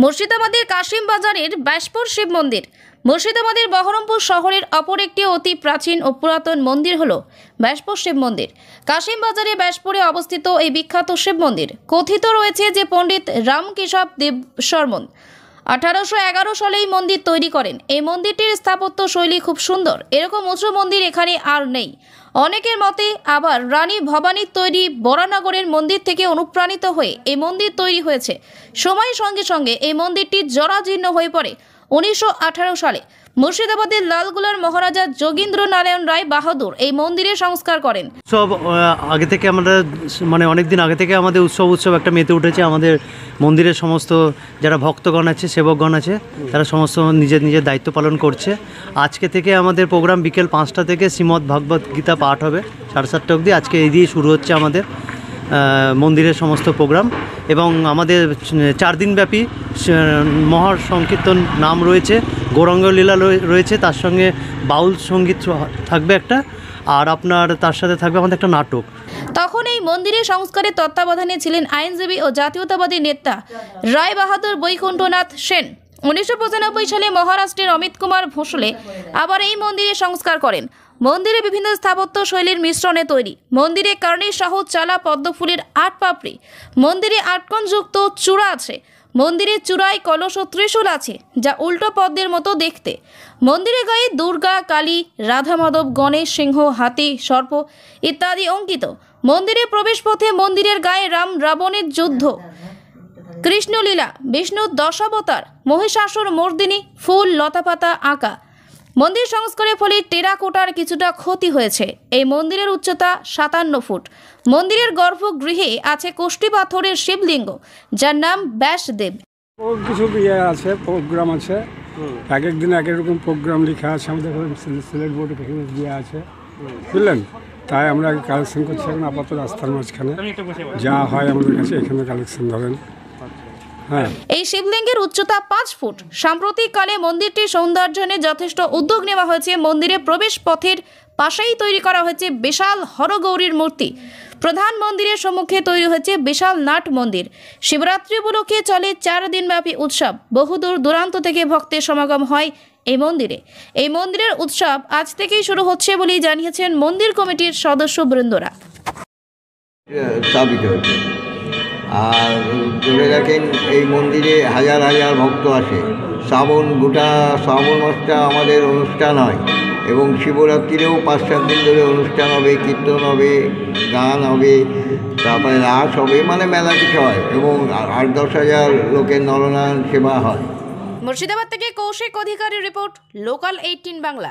মুর্শিদাবাদের কাশিম বাজারের ব্যাসপুর শিব মন্দির। মুর্শিদাবাদের বহরমপুর শহরের অপর একটি অতি প্রাচীন ও পুরাতন মন্দির হলো ব্যাসপুর শিব মন্দির। কাশিম বাজারে ব্যাসপুরে অবস্থিত এই বিখ্যাত শিব মন্দির কথিত রয়েছে যে পণ্ডিত রামকেশব দেব শর্মন 1811 সালে এই মন্দির তৈরি করেন। এই মন্দিরটির স্থাপত্য শৈলী খুব সুন্দর। এরকম উঁচু মন্দির এখানে আর নেই। অনেকের মতে আবার রানী ভবানীর তৈরি বরানগরের মন্দির থেকে অনুপ্রাণিত হয়ে এই মন্দির তৈরি হয়েছে। সময়ের সঙ্গে সঙ্গে এই মন্দিরটি জরাজীর্ণ হয়ে পড়ে 1918 সালে মুর্শিদাবাদের লালগোলার মহারাজা যোগীন্দ্র নারায়ণ রায় বাহাদুর এই মন্দিরের সংস্কার করেন। সব আগে থেকে আমরা অনেক দিন আগে থেকে আমাদের উৎসব একটা মেতে উঠেছে। আমাদের মন্দিরের সমস্ত যারা ভক্তগণ আছে, সেবকগণ আছে, তারা সমস্ত নিজের নিজের দায়িত্ব পালন করছে। আজকে থেকে আমাদের প্রোগ্রাম বিকেল 5টা থেকে শ্রীমদ্ ভাগবত গীতা পাঠ হবে 7:30 অবধি। আজকে এই দিয়ে শুরু হচ্ছে আমাদের মন্দিরের সমস্ত প্রোগ্রাম এবং আমাদের 4 দিনব্যাপী মহাসংকীর্তন নাম রয়েছে, গৌরাঙ্গ লীলা রয়েছে, তার সঙ্গে বাউল সঙ্গীত থাকবে একটা, আর আপনার তার সাথে থাকবে আমাদের একটা নাটক। তখন এই মন্দিরের সংস্কারের তত্ত্বাবধানে ছিলেন আইনজীবী ও জাতীয়তাবাদী নেতা রায় বাহাদুর বৈকুণ্ঠনাথ সেন। 1995 সালে মহারাষ্ট্রের অমিত কুমার ভোসলে আবার এই মন্দিরের সংস্কার করেন। মন্দিরে বিভিন্ন স্থাপত্য শৈলীর মিশ্রণে তৈরি। মন্দিরে কার্নিশ সহ চালা পদ্মফুলের 8 পাপড়ি। মন্দিরে 8 কোণযুক্ত চূড়া আছে। মন্দিরের চূড়ায় কলস ও ত্রিশূল আছে, যা উল্টো পদ্মের মতো দেখতে। মন্দিরের গায়ে দুর্গা, কালী, রাধা মাধব, গণেশ, সিংহ, হাতি, সর্প ইত্যাদি অঙ্কিত। মন্দিরের প্রবেশপথে মন্দিরের গায়ে রাম রাবণের যুদ্ধ, কৃষ্ণলীলা, বিষ্ণুর দশাবতার, মহিষাসুর মর্দিনী, ফুল লতাপাতা আঁকা। মন্দির সংস্কারের ফলে টেরাকোটার কিছুটা ক্ষতি হয়েছে। এই মন্দিরের উচ্চতা 57 ফুট। মন্দিরের গর্ভগৃহে আছে কোষ্ঠী পাথরের শিবলিঙ্গ, যার নাম ব্যাসদেব। কিছু আছে, প্রোগ্রাম আছে, এক এক দিন এক এক রকম প্রোগ্রাম লেখা আছে। আমাদের সিলেট বোর্ডে দেওয়া আছে, বুঝলেন। তাই আমরা কালেকশন করছি এখন আপাতত রাস্তার মাঝখানে যা হয় আমাদের কাছে এখানে কালেকশন ধরেন। এই শিবলিঙ্গের উচ্চতা 5 ফুট। সাম্প্রতিককালে মন্দিরটির সৌন্দর্যায়নে যথেষ্ট উদ্যোগ নেওয়া হয়েছে। মন্দিরের প্রবেশ পথের পাশেই তৈরি করা হয়েছে বিশাল হরগৌরীর মূর্তি। প্রধান মন্দিরের সম্মুখে তৈরি হয়েছে বিশাল নাট মন্দির। শিবরাত্রি উপলক্ষে চলে 4 দিনব্যাপী উৎসব। বহুদূর দূরান্ত থেকে ভক্তের সমাগম হয় এই মন্দিরে। এই মন্দিরের উৎসব আজ থেকেই শুরু হচ্ছে বলেই জানিয়েছেন মন্দির কমিটির সদস্যবৃন্দরা। আর ধরে রাখেন এই মন্দিরে হাজার হাজার ভক্ত আসে। গোটা শ্রাবণ মাসটা আমাদের অনুষ্ঠান হয় এবং শিবরাত্রিরেও 5-7 দিন ধরে অনুষ্ঠান হবে, কীর্তন হবে, গান হবে, তারপরে রাস হবে, মানে মেলা কিছু হয় এবং 8-10 হাজার লোকের নরনারায়ণ সেবা হয়। মুর্শিদাবাদ থেকে কৌশিক অধিকারী রিপোর্ট, লোকাল 18 বাংলা।